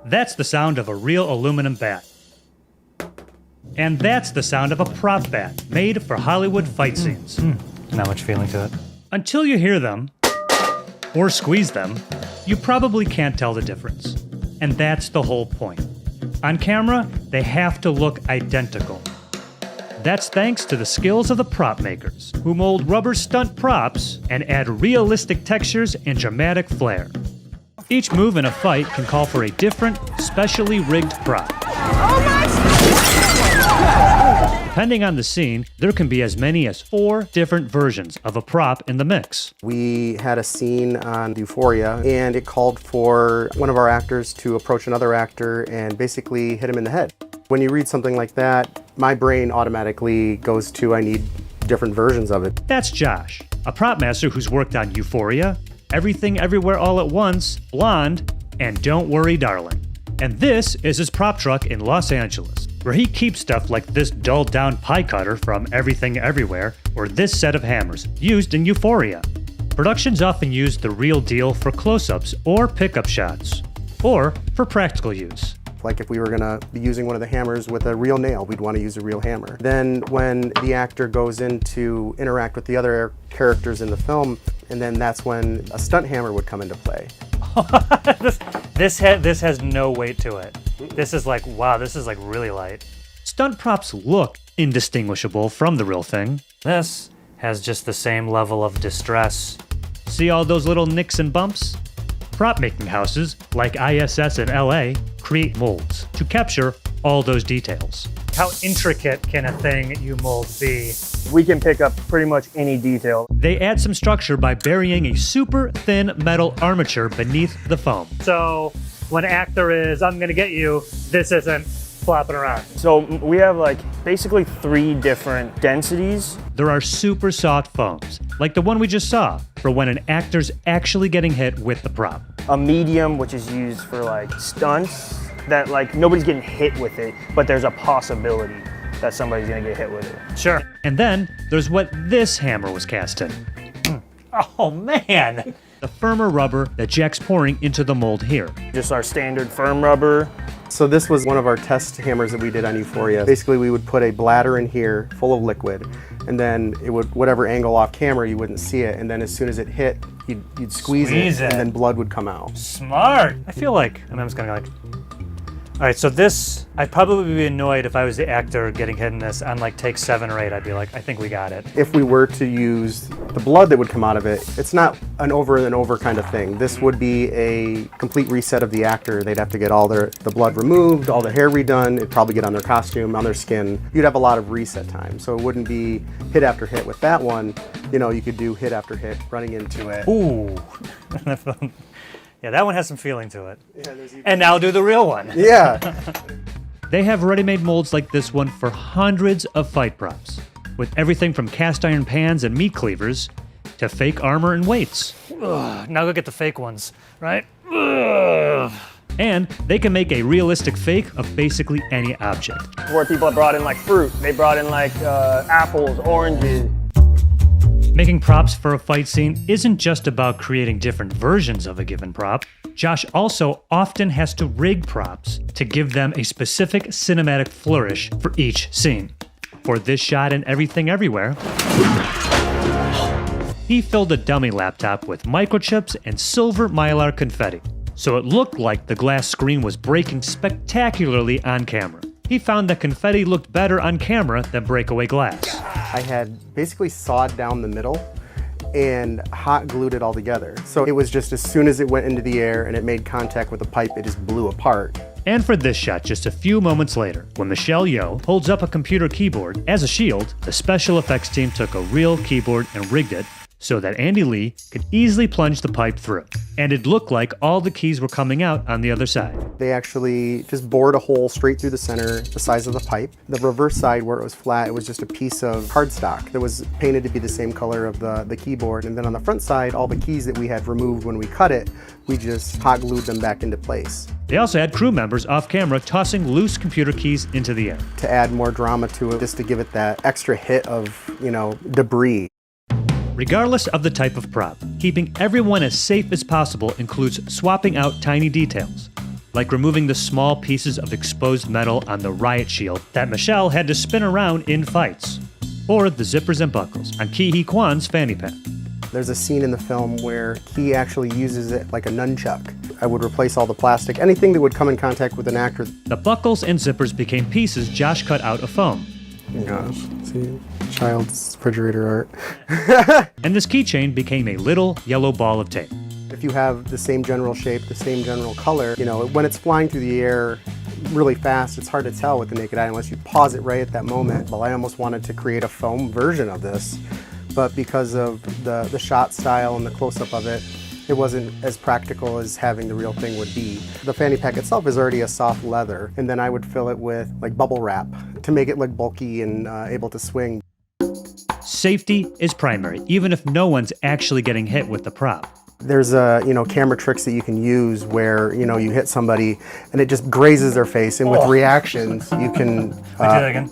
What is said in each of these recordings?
That's the sound of a real aluminum bat. And that's the sound of a prop bat made for Hollywood fight scenes. Not much feeling to it. Until you hear them, or squeeze them, you probably can't tell the difference. And that's the whole point. On camera, they have to look identical. That's thanks to the skills of the prop makers, who mold rubber stunt props and add realistic textures and dramatic flair. Each move in a fight can call for a different, specially rigged prop. Depending on the scene, there can be as many as 4 different versions of a prop in the mix. We had a scene on Euphoria, and it called for one of our actors to approach another actor and basically hit him in the head. When you read something like that, my brain automatically goes to, I need different versions of it. That's Josh, a prop master who's worked on Euphoria, Everything Everywhere All at Once, Blonde, and Don't Worry Darling. And this is his prop truck in Los Angeles, where he keeps stuff like this dulled down pie cutter from Everything Everywhere, or this set of hammers, used in Euphoria. Productions often use the real deal for close-ups or pickup shots, or for practical use. Like if we were gonna be using one of the hammers with a real nail, we'd want to use a real hammer. Then when the actor goes in to interact with the other characters in the film, and then that's when a stunt hammer would come into play. This has no weight to it. This is like, wow, this is like really light. Stunt props look indistinguishable from the real thing. This has just the same level of distress. See all those little nicks and bumps? Prop making houses, like ISS in LA, create molds to capture all those details. How intricate can a thing you mold be? We can pick up pretty much any detail. They add some structure by burying a super thin metal armature beneath the foam. So when actor is, I'm gonna get you, this isn't flopping around. So we have like basically 3 different densities. There are super soft foams, like the one we just saw, for when an actor's actually getting hit with the prop. A medium, which is used for like stunts, that like nobody's getting hit with it, but there's a possibility that somebody's gonna get hit with it. Sure. And then there's what this hammer was cast in. Oh man. The firmer rubber that Jack's pouring into the mold here. Just our standard firm rubber. So this was one of our test hammers that we did on Euphoria. Basically, we would put a bladder in here full of liquid, and then it would, whatever angle off camera, you wouldn't see it, and then as soon as it hit, you'd squeeze it, and then blood would come out. Smart. I feel like, and I'm just gonna like, all right, so this, I'd probably be annoyed if I was the actor getting hit in this on like take 7 or 8. I'd be like, I think we got it. If we were to use the blood that would come out of it, it's not an over and over kind of thing. This would be a complete reset of the actor. They'd have to get all the blood removed, all the hair redone. It'd probably get on their costume, on their skin. You'd have a lot of reset time. So it wouldn't be hit after hit. With that one, you know, you could do hit after hit, running into it. Ooh. Yeah, that one has some feeling to it. And now do the real one. Yeah. They have ready-made molds like this one for hundreds of fight props, with everything from cast iron pans and meat cleavers to fake armor and weights. Ugh, now go get the fake ones, right? Ugh. And they can make a realistic fake of basically any object. Where people have brought in like fruit, they brought in like apples, oranges. Making props for a fight scene isn't just about creating different versions of a given prop. Josh also often has to rig props to give them a specific cinematic flourish for each scene. For this shot in Everything Everywhere, he filled a dummy laptop with microchips and silver mylar confetti, so it looked like the glass screen was breaking spectacularly on camera. He found that confetti looked better on camera than breakaway glass. I had basically sawed down the middle and hot glued it all together. So it was just as soon as it went into the air and it made contact with the pipe, it just blew apart. And for this shot, just a few moments later, when Michelle Yeoh holds up a computer keyboard as a shield, the special effects team took a real keyboard and rigged it so that Andy Lee could easily plunge the pipe through. And it looked like all the keys were coming out on the other side. They actually just bored a hole straight through the center, the size of the pipe. The reverse side where it was flat, it was just a piece of cardstock that was painted to be the same color of the keyboard. And then on the front side, all the keys that we had removed when we cut it, we just hot glued them back into place. They also had crew members off camera tossing loose computer keys into the air. To add more drama to it, just to give it that extra hit of, you know, debris. Regardless of the type of prop, keeping everyone as safe as possible includes swapping out tiny details, like removing the small pieces of exposed metal on the riot shield that Michelle had to spin around in fights, or the zippers and buckles on Ke Huy Quan's fanny pack. There's a scene in the film where he actually uses it like a nunchuck. I would replace all the plastic, anything that would come in contact with an actor. The buckles and zippers became pieces Josh cut out of foam. Oh my gosh, see, child's refrigerator art. And this keychain became a little yellow ball of tape. If you have the same general shape, the same general color, you know, when it's flying through the air really fast, it's hard to tell with the naked eye unless you pause it right at that moment. Well, I almost wanted to create a foam version of this, but because of the shot style and the close-up of it, it wasn't as practical as having the real thing would be. The fanny pack itself is already a soft leather, and then I would fill it with like bubble wrap to make it look bulky and able to swing. Safety is primary, even if no one's actually getting hit with the prop. There's camera tricks that you can use where, you know, you hit somebody and it just grazes their face, and with reactions you can. Do that again.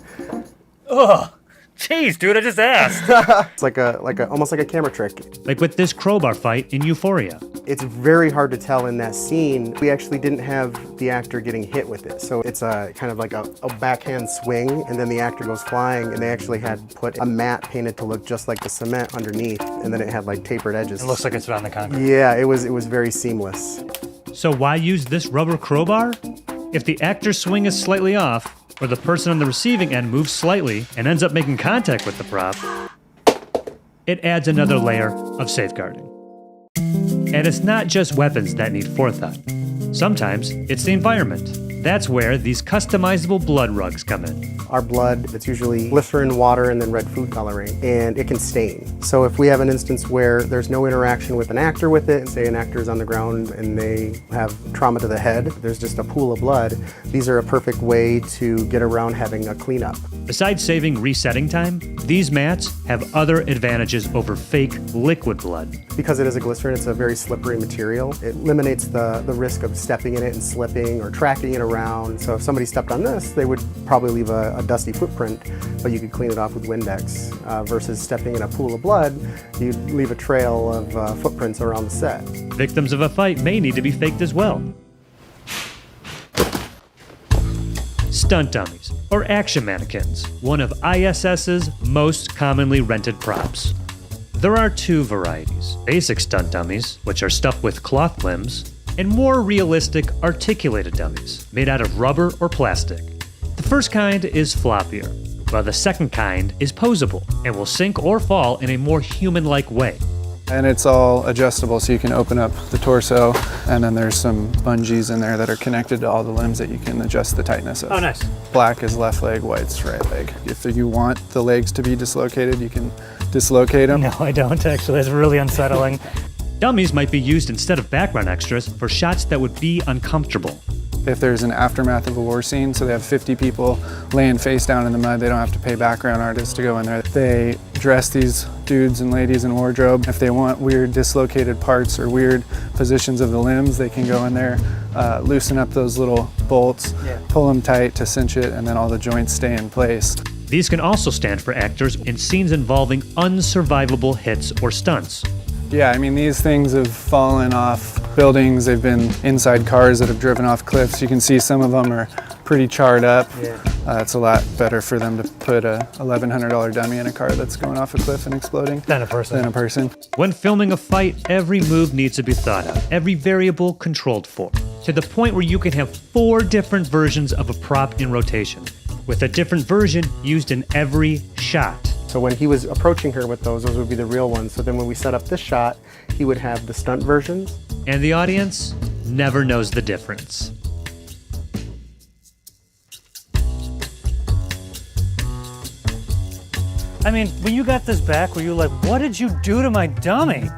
Ugh. Jeez, dude, I just asked. It's like almost like a camera trick. Like with this crowbar fight in Euphoria. It's very hard to tell in that scene. We actually didn't have the actor getting hit with it. So it's a kind of like a backhand swing, and then the actor goes flying, and they actually had put a mat painted to look just like the cement underneath, and then it had like tapered edges. It looks like it's on the concrete. Yeah, it was very seamless. So why use this rubber crowbar? If the actor's swing is slightly off, or the person on the receiving end moves slightly and ends up making contact with the prop, it adds another layer of safeguarding. And it's not just weapons that need forethought. Sometimes it's the environment. That's where these customizable blood rugs come in. Our blood, it's usually glycerin, water, and then red food coloring, and it can stain. So if we have an instance where there's no interaction with an actor with it, and say an actor is on the ground and they have trauma to the head, there's just a pool of blood, these are a perfect way to get around having a cleanup. Besides saving resetting time, these mats have other advantages over fake liquid blood. Because it is a glycerin, it's a very slippery material. It eliminates the risk of stepping in it and slipping or tracking it around. So if somebody stepped on this, they would probably leave a dusty footprint, but you could clean it off with Windex. Versus stepping in a pool of blood, you'd leave a trail of footprints around the set. Victims of a fight may need to be faked as well. Stunt dummies, or action mannequins, one of ISS's most commonly rented props. There are two varieties: basic stunt dummies, which are stuffed with cloth limbs, and more realistic articulated dummies, made out of rubber or plastic. The first kind is floppier, while the second kind is posable and will sink or fall in a more human-like way. And it's all adjustable, so you can open up the torso, and then there's some bungees in there that are connected to all the limbs that you can adjust the tightness of. Oh, nice. Black is left leg, white's right leg. If you want the legs to be dislocated, you can dislocate them. No, I don't actually. It's really unsettling. Dummies might be used instead of background extras for shots that would be uncomfortable. If there's an aftermath of a war scene, so they have 50 people laying face down in the mud, they don't have to pay background artists to go in there. They dress these dudes and ladies in wardrobe. If they want weird dislocated parts or weird positions of the limbs, they can go in there, loosen up those little bolts, pull them tight to cinch it, and then all the joints stay in place. These can also stand for actors in scenes involving unsurvivable hits or stunts. Yeah, I mean, these things have fallen off buildings. They've been inside cars that have driven off cliffs. You can see some of them are pretty charred up. It's a lot better for them to put a $1,100 dummy in a car that's going off a cliff and exploding Than a person. When filming a fight, every move needs to be thought out, every variable controlled for, to the point where you can have 4 different versions of a prop in rotation, with a different version used in every shot. So when he was approaching her with those would be the real ones. So then when we set up this shot, he would have the stunt versions. And the audience never knows the difference. I mean, when you got this back, were you like, what did you do to my dummy?